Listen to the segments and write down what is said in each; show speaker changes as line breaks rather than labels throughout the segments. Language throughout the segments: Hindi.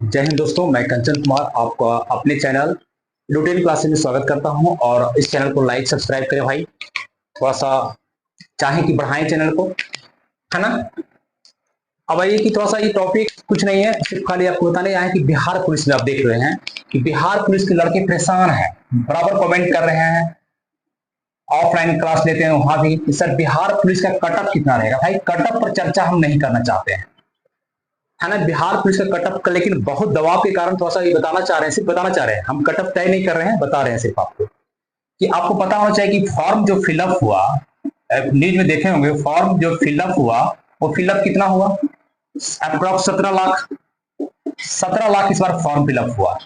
जय हिंद दोस्तों, मैं कंचन कुमार आपका अपने चैनल रूटीन क्लासेस में स्वागत करता हूं। और इस चैनल को लाइक सब्सक्राइब करें भाई, थोड़ा सा चाहे कि बढ़ाएं चैनल को, है ना। अब आइए कि थोड़ा सा ये टॉपिक कुछ नहीं है, सिर्फ खाली आपको बताने आए कि बिहार पुलिस में आप देख रहे हैं कि बिहार पुलिस के लड़के परेशान हैं, बराबर कमेंट कर रहे हैं। ऑफलाइन क्लास लेते हैं वहां भी कि सर बिहार पुलिस का कटअप कितना रहेगा। भाई कटअप पर चर्चा हम नहीं करना चाहते हैं, है ना। बिहार पुलिस का कटअप का लेकिन बहुत दबाव के कारण थोड़ा सा ये बताना चाह रहे हैं, सिर्फ बताना चाह रहे हैं, हम कटअप तय नहीं कर रहे हैं, बता रहे हैं सिर्फ आपको कि आपको पता होना चाहिए कि फॉर्म जो फिलअप हुआ, न्यूज में देखे होंगे, फॉर्म जो फिलअप हुआ वो फिलअप कितना हुआ, अप्रोक्स 17 लाख। 17 लाख इस बार फॉर्म फिलअप हुआ।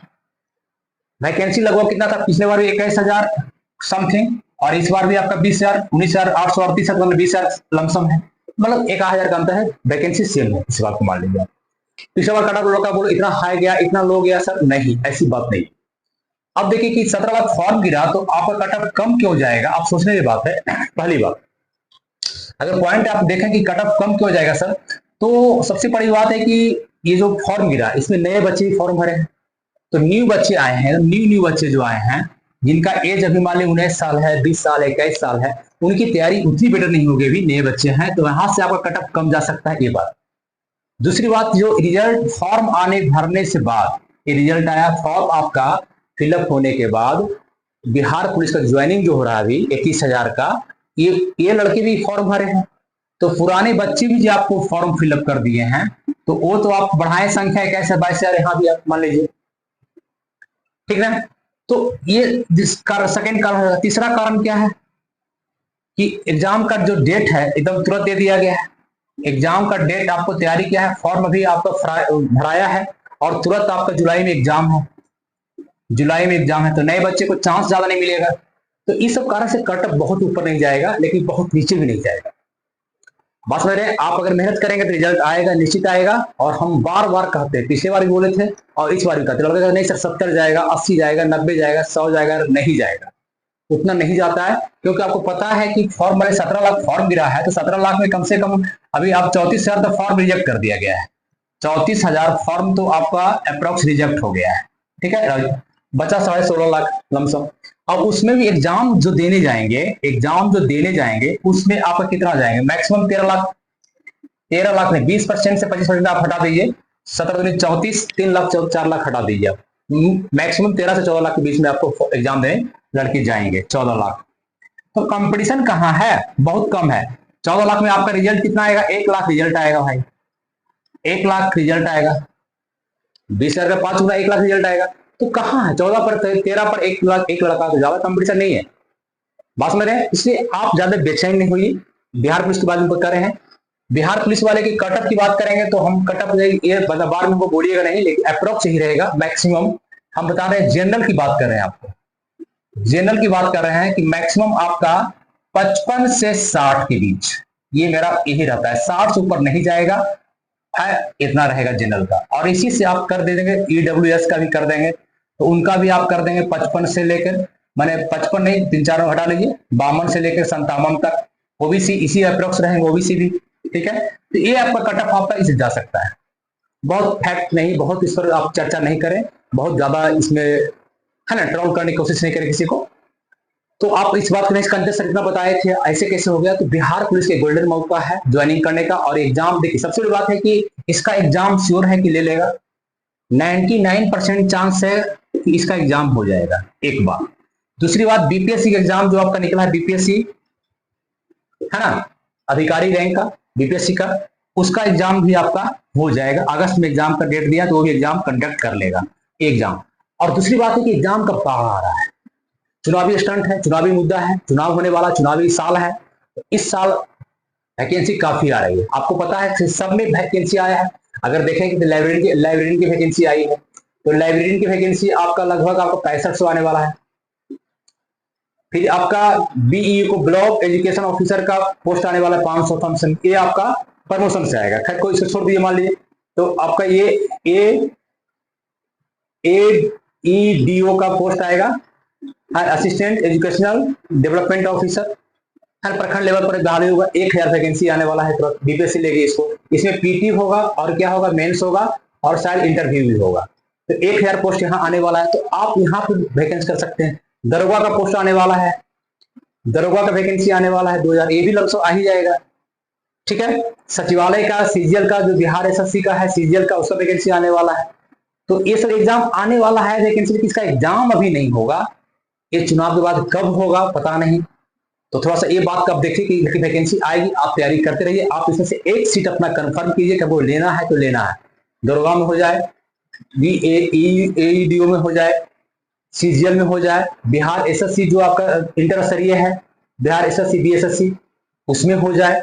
वैकेंसी लगभग कितना था, पिछले बार भी 21,000 समथिंग, और इस बार भी आपका 20,000, 19,838, मतलब 20,000 लमसम है, मतलब 1,000 का अंतर है, वैकेंसी सेम है इस बार को मान लीजिए। पिछले बार कटा लोग का बोलो इतना हाई गया, इतना लो गया, सर नहीं, ऐसी बात नहीं। अब देखिए कि 17 लाख फॉर्म गिरा तो आपका कटअप कम क्यों जाएगा, आप सोचने की बात है। पहली बात, अगर पॉइंट आप देखें कि कटअप कम क्यों जाएगा सर, तो सबसे बड़ी बात है कि ये जो फॉर्म गिरा इसमें नए बच्चे फॉर्म भरे हैं। तो न्यू बच्चे आए हैं, न्यू बच्चे जो आए हैं, जिनका एज अभी मान लीजिए 19 साल है, 20 साल है, 21 साल है, उनकी तैयारी उतनी बेटर नहीं होगी, अभी नए बच्चे हैं, तो यहां से आपका कटअप कम जा सकता है, ये बात। दूसरी बात, जो रिजल्ट फॉर्म आने भरने से बाद ये रिजल्ट आया, फॉर्म आपका फिलअप होने के बाद बिहार पुलिस का ज्वाइनिंग जो हो रहा है अभी 21,000 का, ये लड़के भी फॉर्म भरे हैं, तो पुराने बच्चे भी जो आपको फॉर्म फिलअप कर दिए हैं, तो वो तो आप बढ़ाए संख्या 21,000 यहाँ भी आप मान लीजिए, ठीक है। तो ये सेकेंड कारण है। तीसरा कारण क्या है कि एग्जाम का जो डेट है एकदम तुरंत दे दिया गया है। एग्जाम का डेट आपको तैयारी किया है, फॉर्म अभी आपका भराया है और तुरंत आपका जुलाई में एग्जाम है, जुलाई में एग्जाम है, तो नए बच्चे को चांस ज्यादा नहीं मिलेगा। तो इस सब कारण से कटअप बहुत ऊपर नहीं जाएगा, लेकिन बहुत नीचे भी नहीं जाएगा। बस मेरे, आप अगर मेहनत करेंगे तो रिजल्ट आएगा, निश्चित आएगा। और हम बार बार कहते हैं, पिछले बार भी बोले थे और इस बार भी कहते हैं, नहीं सर 70 जाएगा, 80 जाएगा, 90 जाएगा, 100 जाएगा, नहीं जाएगा, उतना नहीं जाता है। क्योंकि आपको पता है कि फॉर्म मैंने 17 लाख फॉर्म गिरा है, तो 17 लाख में कम से कम अभी आप 34,000 तक फॉर्म रिजेक्ट कर दिया गया है। 34,000 फॉर्म तो आपका अप्रोक्स रिजेक्ट हो गया है, ठीक है, बचा 16.5 लाख लमसम। अब उसमें भी एग्जाम जो देने जाएंगे, उसमें आपका कितना जाएंगे, मैक्सिमम 13 लाख। 13 लाख में 20% से 25% आप हटा दीजिए, 17 34, 3 लाख 4 लाख हटा दीजिए आप, मैक्सिमम 13 से 14 लाख के बीच में आपको एग्जाम देने लड़के जाएंगे, 14 लाख। तो कंपटीशन कहाँ है, बहुत कम है। 14 लाख में आपका रिजल्ट कितना आएगा, 1 लाख रिजल्ट आएगा भाई, 1 लाख रिजल्ट आएगा, 20,000 का 5 गुना 1 लाख रिजल्ट आएगा। तो कहाँ है 14 पर 13 पर 1 लाख, एक लड़का, तो ज्यादा कंपटीशन नहीं है, बस मेरे। इसलिए आप ज्यादा बेचैन नहीं होइए। बिहार पुलिस की बात हम कर रहे हैं, बिहार पुलिस वाले की कटअप की बात करेंगे तो हम कटअप ये बार में वो बोलिएगा नहीं, लेकिन अप्रोक्स ही रहेगा मैक्सिमम। हम बता रहे हैं जनरल की बात कर रहे हैं, आपको जनरल की बात कर रहे हैं कि मैक्सिमम आपका 55 से 60 के बीच, ये मेरा यही रहता है, 60 से ऊपर नहीं जाएगा है, इतना रहेगा जनरल का। और इसी से आप कर दे देंगे, ईडब्ल्यूएस का भी कर देंगे, तो उनका भी आप कर देंगे 55 से लेकर, मैंने 55 नहीं, 3-4 हटा लीजिए, 52 से लेकर 57 तक, ओबीसी इसी अप्रोक्स रहेंगे, ओबीसी भी, ठीक है। तो ये आपका कटअप आपका इसे जा सकता है, बहुत फैक्ट नहीं, बहुत इस पर आप चर्चा नहीं करें, बहुत ज्यादा इसमें, है ना, ट्रोल करने की कोशिश नहीं करें किसी को। तो आप इस बात को नहीं, कंटेस्ट इतना बताए थे, ऐसे कैसे हो गया, तो बिहार पुलिस के गोल्डन मौका है ज्वाइनिंग करने का। और एग्जाम देखिए, सबसे बड़ी बात है कि इसका एग्जाम श्योर है कि ले लेगा, 99% चांस है कि इसका एग्जाम हो जाएगा, एक बात। दूसरी बात, बीपीएससी का एग्जाम जो आपका निकला है, बीपीएससी, है ना, अधिकारी रैंक का बीपीएससी का, उसका एग्जाम भी आपका हो जाएगा। अगस्त में एग्जाम का डेट दिया, तो वो भी एग्जाम कंडक्ट कर लेगा एग्जाम। और दूसरी बात है कि एग्जाम कब बाहर आ रहा है, चुनावी स्टंट है, चुनावी मुद्दा है, चुनाव होने वाला चुनावी साल है, तो इस साल वैकेंसी काफी आ रही है, आपको पता है सब में वैकेंसी आया है। अगर देखें कि लाइब्रेरियन की वैकेंसी आई है, तो लाइब्रेरियन की वैकेंसी आपका लगभग आपको 6500 आने वाला है। फिर आपका बीईओ को ब्लॉक एजुकेशन ऑफिसर का पोस्ट आने वाला है 500 समथिंग, ये आपका प्रमोशन से आएगा, खैर कोई इसको छोड़ दीजिए, मान लीजिए। तो आपका ये एईडीओ का पोस्ट आएगा, असिस्टेंट एजुकेशनल डेवलपमेंट ऑफिसर, हर प्रखंड लेवल पर बहाली होगा, 1000 वैकेंसी आने वाला है, तो बीपीएससी लेगी इसको। इसमें पीटी होगा और क्या होगा, मेंस होगा और शायद इंटरव्यू भी होगा। तो 1000 पोस्ट यहाँ आने वाला है, तो आप यहाँ पे वैकेंसी कर सकते हैं। दरोगा का पोस्ट आने वाला है, दरोगा का वैकेंसी आने वाला है 2000, ये भी लगभग आ ही जाएगा। ठीक है, सचिवालय का, सीजीएल का, जो बिहार एसएससी का है सीजीएल का, उसका वैकेंसी आने वाला है। तो ये सब एग्जाम आने वाला है वैकेंसी, किसका एग्जाम अभी नहीं होगा, ये चुनाव के बाद कब होगा पता नहीं। तो थोड़ा सा ये बात का आप देखिए कि वैकेंसी आएगी, आप तैयारी करते रहिए। आप इसमें से एक सीट अपना कंफर्म कीजिए कि वो लेना है तो लेना है। दरोगा में हो जाए, बीएईडीओ में हो जाए, सीजीएल में हो जाए, बिहार एसएससी जो आपका इंटर स्तरीय है, बिहार एसएससी बीएसएससी, उसमें हो जाए,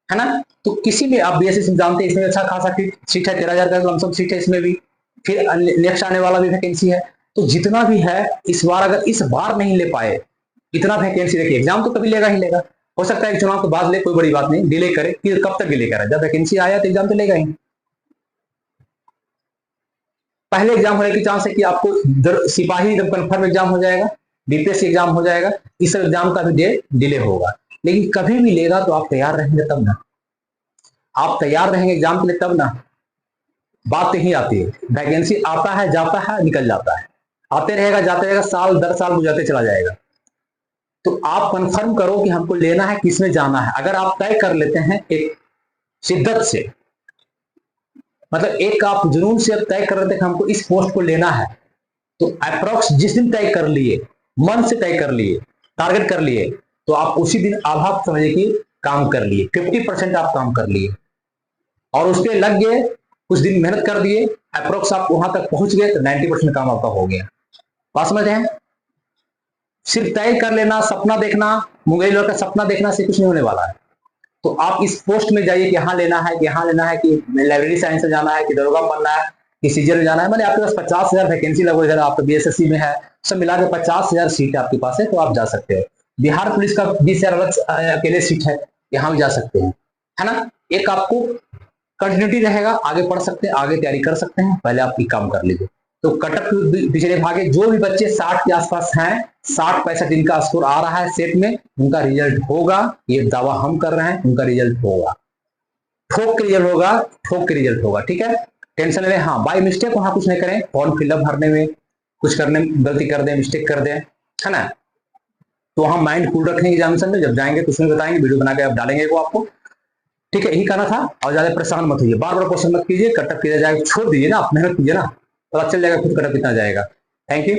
है ना। तो किसी में आप बीएसएससी जानते हैं, इसमें अच्छा खासा सीट है, 13,000 का लमसम सीट है इसमें भी। फिर नेक्स्ट आने वाला भी वैकेंसी है। तो जितना भी है इस बार, अगर इस बार नहीं ले पाए इतना वैकेंसी, देखिए एग्जाम तो कभी लेगा ही लेगा, हो सकता है चुनाव के बाद ले, कोई बड़ी बात नहीं, डिले करे, कि कब तक डिले करे, जब वैकेंसी आया तो एग्जाम तो लेगा ही। पहले एग्जाम होने की चांस है कि आपको सिपाही जब कंफर्म एग्जाम हो जाएगा, बीपीएससी एग्जाम हो जाएगा, इस एग्जाम का भी डेट डिले होगा। लेकिन कभी भी लेगा तो आप तैयार रहेंगे तब ना, आप तैयार रहेंगे एग्जाम के लिए तब ना। बात यही आती है, वैकेंसी आता है, जाता है, निकल जाता है, आते रहेगा जाते रहेगा, साल दर साल गुजरते चला जाएगा। तो आप कंफर्म करो कि हमको लेना है, किसमें जाना है। अगर आप तय कर लेते हैं एक शिद्दत से, मतलब एक आप जुनून से तय कर लेते हैं कि हमको इस पोस्ट को लेना है, तो अप्रोक्स जिस दिन तय कर लिए, मन से तय कर लिए, टारगेट कर लिए, तो आप उसी दिन आभाप समझिए कि काम कर लिए, 50% आप काम कर लिए, और उस पर लग गए, कुछ दिन मेहनत कर दिए, अप्रोक्स आप वहां तक पहुंच गए, तो 90% काम आपका हो गया। बात समझ रहे हैं। सिर्फ तय कर लेना, सपना देखना, मुंगेरी का सपना देखना से कुछ नहीं होने वाला है। तो आप इस पोस्ट में जाइए कि यहाँ लेना है, कि यहाँ लेना है, कि लाइब्रेरी साइंस में जाना है, कि दरोगा बनना है, कि सीजीएल में जाना है। मैंने आपके पास 50,000 वैकेंसी लगभग इधर आपका बीएसएससी में है, सब मिला के 50,000 सीट आपके पास है, तो आप जा सकते हो। बिहार पुलिस का 20,000 अलग अकेले सीट है, यहाँ भी जा सकते हैं, है ना। एक आपको कंटिन्यूटी रहेगा, आगे पढ़ सकते हैं, आगे तैयारी कर सकते हैं, पहले आप ये काम कर लीजिए। तो कटक पिछले भागे जो भी बच्चे 60 के आसपास हैं, 60-65 जिनका स्कोर आ रहा है सेट में, उनका रिजल्ट होगा, ये दावा हम कर रहे हैं, उनका रिजल्ट होगा, ठोक के रिजल्ट होगा, ठोक के रिजल्ट होगा। ठीक है, टेंशन ले। हाँ, बाय मिस्टेक वहां कुछ नहीं करें, फॉर्म फिलअप भरने में कुछ करने में गलती कर दें, मिस्टेक कर दें, है ना, तो हम माइंड कूल रखेंगे एग्जामिनेशन में, जब जाएंगे तो उसमें बताएंगे, वीडियो बना के आप डालेंगे वो आपको। ठीक है, यही कहना था, और ज्यादा परेशान मत होइए, बार बार क्वेश्चन मत कीजिए, कटअप किया जाएगा, छोड़ दीजिए ना, आप मेहनत कीजिए ना, पता चल जाएगा खुद कटअप कितना जाएगा। थैंक यू,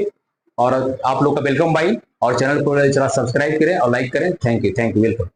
और आप लोग का वेलकम भाई, और चैनल को जरा सब्सक्राइब करें और लाइक करें। Thank you, welcome.